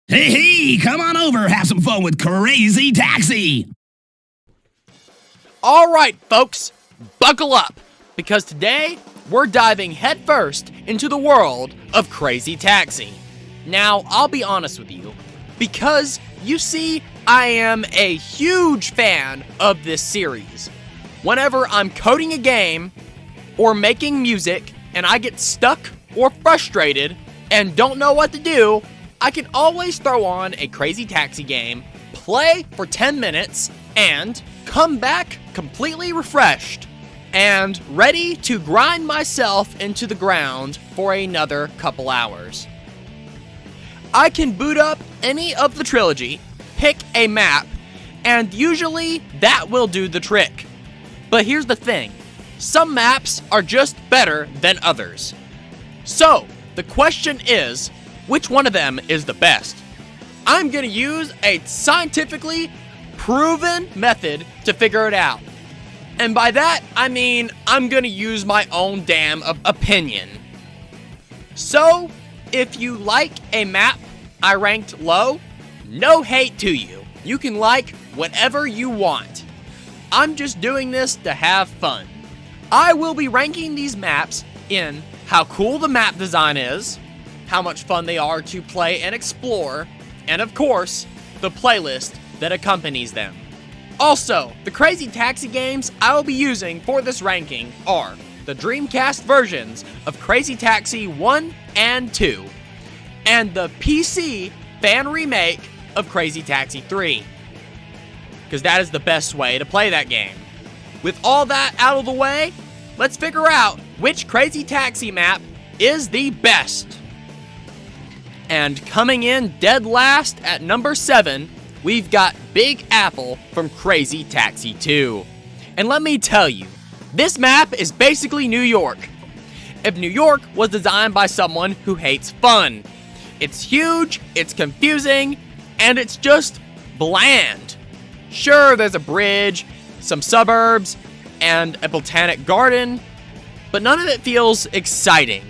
Hey, come on over, have some fun with Crazy Taxi! Alright, folks, buckle up, because today we're diving headfirst into the world of Crazy Taxi. Now, I'll be honest with you, because you see, I am a huge fan of this series. Whenever I'm coding a game or making music and I get stuck or frustrated and don't know what to do, I can always throw on a Crazy Taxi game, play for 10 minutes, and come back completely refreshed and ready to grind myself into the ground for another couple hours. I can boot up any of the trilogy, pick a map, and usually that will do the trick. But here's the thing, some maps are just better than others. So, the question is, which one of them is the best? I'm gonna use a scientifically proven method to figure it out. And by that, I mean I'm gonna use my own damn opinion. So, if you like a map I ranked low, no hate to you. You can like whatever you want. I'm just doing this to have fun. I will be ranking these maps in how cool the map design is, how much fun they are to play and explore, and of course, the playlist that accompanies them. Also, the Crazy Taxi games I will be using for this ranking are the Dreamcast versions of Crazy Taxi 1 and 2, and the PC fan remake of Crazy Taxi 3, because that is the best way to play that game. With all that out of the way, let's figure out which Crazy Taxi map is the best. And coming in dead last at number 7, we've got Big Apple from Crazy Taxi 2. And let me tell you, this map is basically New York. If New York was designed by someone who hates fun. It's huge, it's confusing, and it's just bland. Sure, there's a bridge, some suburbs, and a botanic garden, but none of it feels exciting.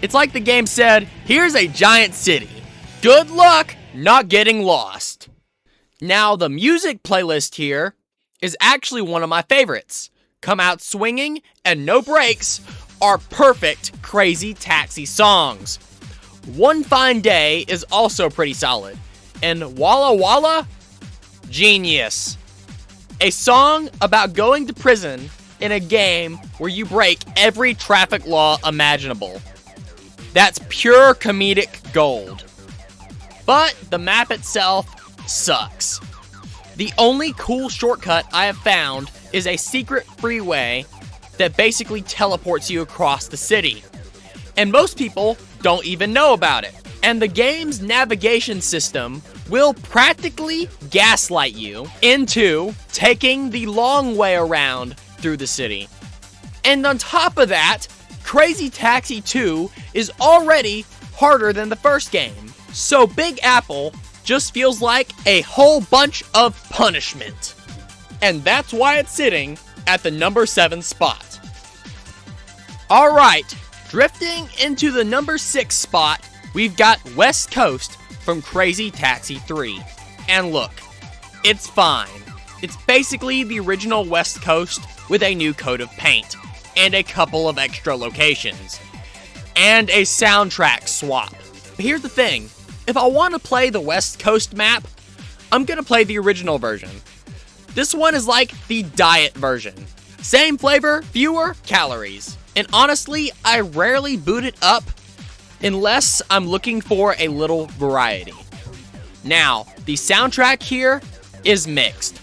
It's like the game said, here's a giant city. Good luck not getting lost. Now, the music playlist here is actually one of my favorites. Come Out Swinging and No Brakes are perfect Crazy Taxi songs. One Fine Day is also pretty solid. And Walla Walla? Genius. A song about going to prison in a game where you break every traffic law imaginable. That's pure comedic gold. But the map itself sucks. The only cool shortcut I have found is a secret freeway that basically teleports you across the city. And most people don't even know about it. And the game's navigation system will practically gaslight you into taking the long way around through the city. And on top of that, Crazy Taxi 2 is already harder than the first game. So Big Apple just feels like a whole bunch of punishment. And that's why it's sitting at the number 7 spot. Alright, drifting into the number 6 spot, we've got West Coast from Crazy Taxi 3. And look, it's fine. It's basically the original West Coast with a new coat of paint and a couple of extra locations, and a soundtrack swap. But here's the thing, if I want to play the West Coast map, I'm gonna play the original version. This one is like the diet version. Same flavor, fewer calories. And honestly, I rarely boot it up unless I'm looking for a little variety. Now, the soundtrack here is mixed.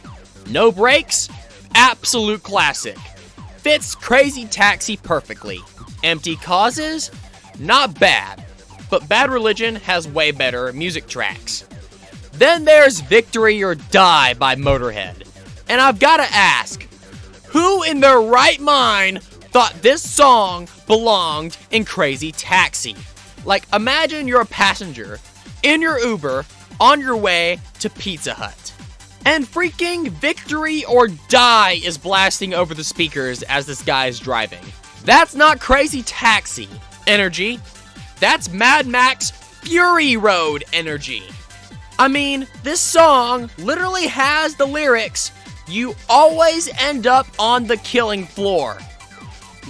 No Brakes, absolute classic. Fits Crazy Taxi perfectly. Empty Causes, not bad, but Bad Religion has way better music tracks. Then there's Victory or Die by Motorhead. And I've gotta ask, who in their right mind thought this song belonged in Crazy Taxi? Like, imagine you're a passenger in your Uber on your way to Pizza Hut. And freaking Victory or Die is blasting over the speakers as this guy is driving. That's not Crazy Taxi energy. That's Mad Max Fury Road energy. I mean, this song literally has the lyrics, "You always end up on the killing floor."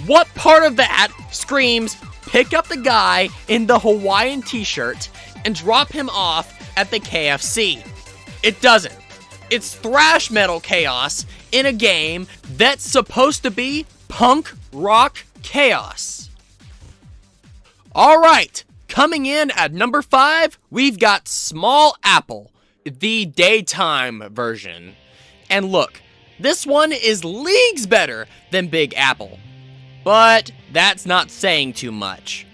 What part of that screams, pick up the guy in the Hawaiian t-shirt and drop him off at the KFC? It doesn't. It's thrash metal chaos in a game that's supposed to be punk rock chaos. Alright, coming in at number 5, we've got Small Apple, the daytime version. And look, this one is leagues better than Big Apple. But that's not saying too much.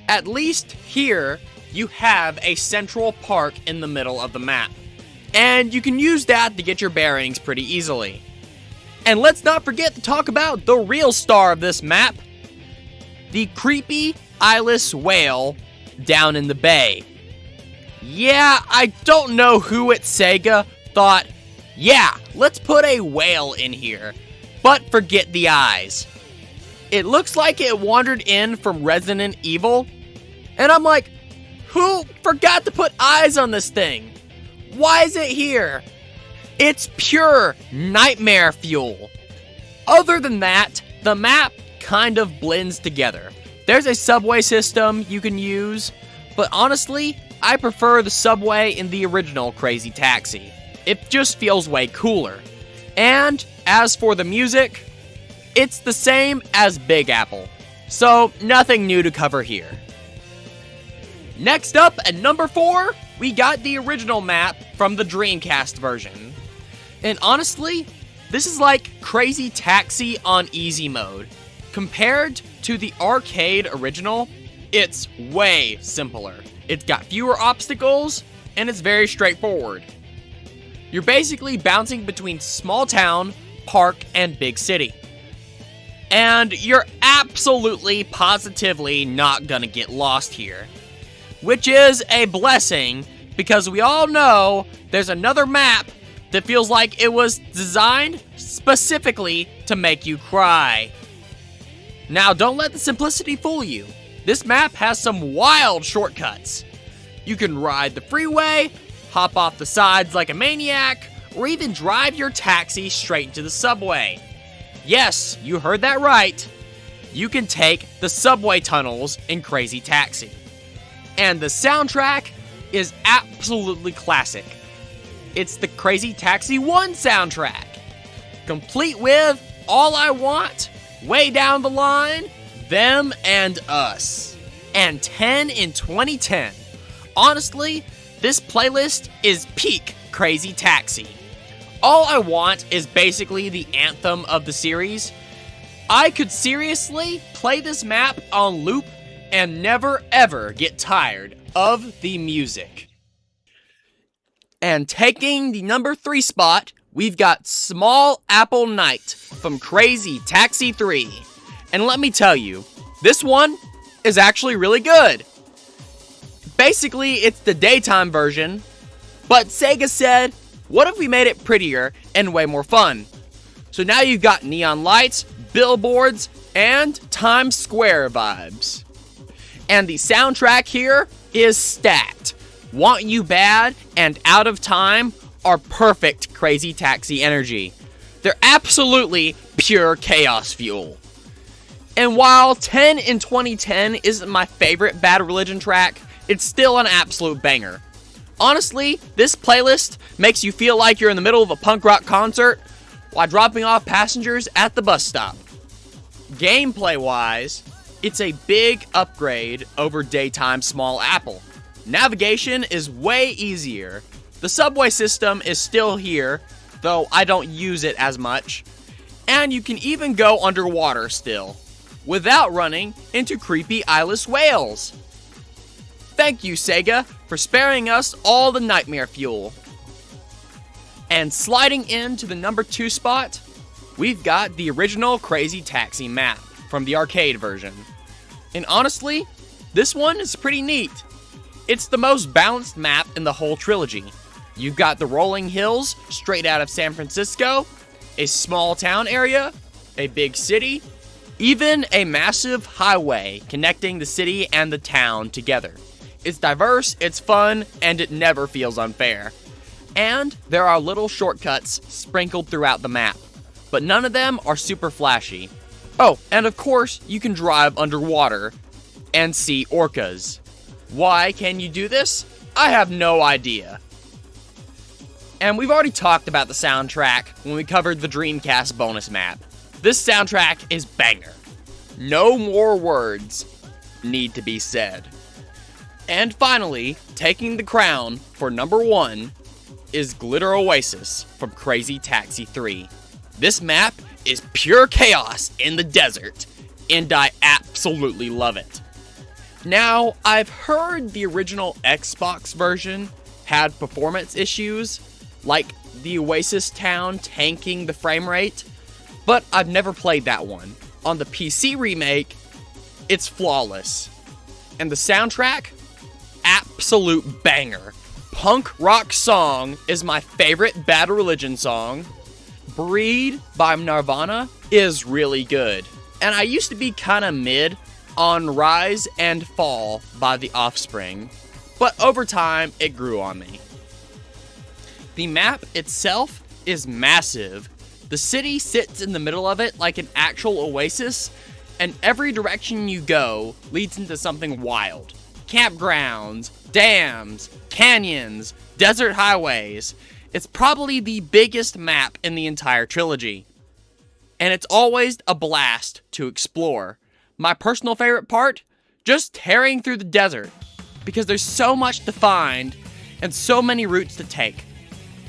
At least here, you have a central park in the middle of the map. And you can use that to get your bearings pretty easily. And let's not forget to talk about the real star of this map, the creepy eyeless whale down in the bay. Yeah, I don't know who at Sega thought, yeah, let's put a whale in here, but forget the eyes. It looks like it wandered in from Resident Evil, and I'm like, who forgot to put eyes on this thing? Why is it here? It's pure nightmare fuel. Other than that, the map kind of blends together. There's a subway system you can use, but honestly, I prefer the subway in the original Crazy Taxi. It just feels way cooler. And as for the music, it's the same as Big Apple, so nothing new to cover here. Next up at number 4, we got the original map from the Dreamcast version. And honestly, this is like Crazy Taxi on easy mode. Compared to the arcade original, it's way simpler. It's got fewer obstacles, and it's very straightforward. You're basically bouncing between small town, park, and big city. And you're absolutely, positively not gonna get lost here. Which is a blessing, because we all know there's another map that feels like it was designed specifically to make you cry. Now, don't let the simplicity fool you. This map has some wild shortcuts. You can ride the freeway, hop off the sides like a maniac, or even drive your taxi straight into the subway. Yes, you heard that right. You can take the subway tunnels in Crazy Taxi. And the soundtrack is absolutely classic. It's the Crazy Taxi 1 soundtrack, complete with All I Want, Way Down the Line, Them and Us, and 10 in 2010. Honestly, this playlist is peak Crazy Taxi. All I Want is basically the anthem of the series. I could seriously play this map on loop and never ever get tired of the music. And taking the number 3 spot, we've got Small Apple Night from Crazy Taxi 3. And let me tell you, this one is actually really good. Basically, it's the daytime version, but Sega said, what if we made it prettier and way more fun? So now you've got neon lights, billboards, and Times Square vibes. And the soundtrack here is stacked. Want You Bad and Out of Time are perfect Crazy Taxi energy. They're absolutely pure chaos fuel. And while 10 in 2010 isn't my favorite Bad Religion track, it's still an absolute banger. Honestly, this playlist makes you feel like you're in the middle of a punk rock concert while dropping off passengers at the bus stop. Gameplay-wise, it's a big upgrade over daytime Small Apple. Navigation is way easier. The subway system is still here, though I don't use it as much. And you can even go underwater still, without running into creepy eyeless whales. Thank you, Sega, for sparing us all the nightmare fuel. And sliding into the number 2 spot, we've got the original Crazy Taxi map from the arcade version. And honestly, this one is pretty neat. It's the most balanced map in the whole trilogy. You've got the rolling hills straight out of San Francisco, a small town area, a big city, even a massive highway connecting the city and the town together. It's diverse, it's fun, and it never feels unfair. And there are little shortcuts sprinkled throughout the map, but none of them are super flashy. Oh, and of course, you can drive underwater and see orcas. Why can you do this? I have no idea. And we've already talked about the soundtrack when we covered the Dreamcast bonus map. This soundtrack is banger. No more words need to be said. And finally, taking the crown for number 1 is Glitter Oasis from Crazy Taxi 3. This map is pure chaos in the desert, and I absolutely love it. Now, I've heard the original Xbox version had performance issues, like the Oasis town tanking the frame rate, but I've never played that one. On the PC remake, it's flawless. And the soundtrack? Absolute banger. Punk rock song is my favorite Bad Religion song. Breed by Nirvana is really good. And I used to be kinda mid on Rise and Fall by The Offspring, but over time it grew on me. The map itself is massive. The city sits in the middle of it like an actual oasis, and every direction you go leads into something wild. Campgrounds, dams, canyons, desert highways. It's probably the biggest map in the entire trilogy. And it's always a blast to explore. My personal favorite part? Just tearing through the desert. Because there's so much to find and so many routes to take.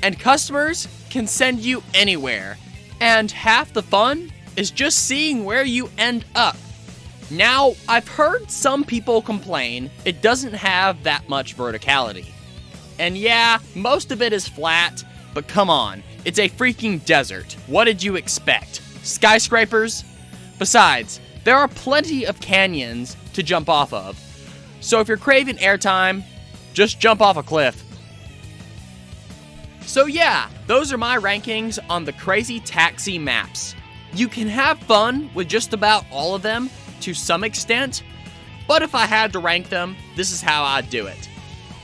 And customers can send you anywhere. And half the fun is just seeing where you end up. Now, I've heard some people complain it doesn't have that much verticality. And yeah, most of it is flat, but come on, it's a freaking desert. What did you expect? Skyscrapers? Besides, there are plenty of canyons to jump off of. So if you're craving airtime, just jump off a cliff. So yeah, those are my rankings on the Crazy Taxi maps. You can have fun with just about all of them to some extent, but if I had to rank them, this is how I'd do it.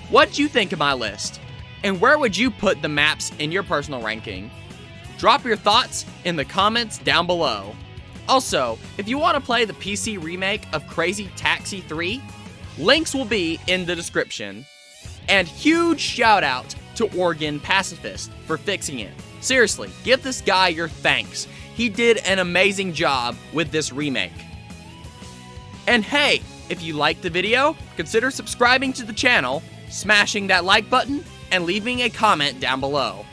What'd you think of my list? And where would you put the maps in your personal ranking? Drop your thoughts in the comments down below. Also, if you want to play the PC remake of Crazy Taxi 3, links will be in the description. And huge shout out to Oregon Pacifist for fixing it. Seriously, give this guy your thanks. He did an amazing job with this remake. And hey, if you liked the video, consider subscribing to the channel, smashing that like button, and leaving a comment down below.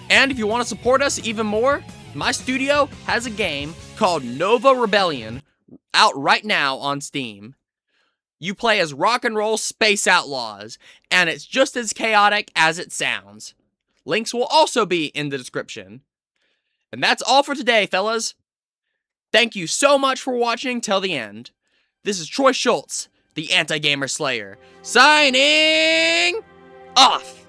And if you want to support us even more, my studio has a game called Nova Rebellion out right now on Steam. You play as rock and roll space outlaws, and it's just as chaotic as it sounds. Links will also be in the description. And that's all for today, fellas. Thank you so much for watching till the end. This is Troy Schultz, the Anti-Gamer Slayer, signing off!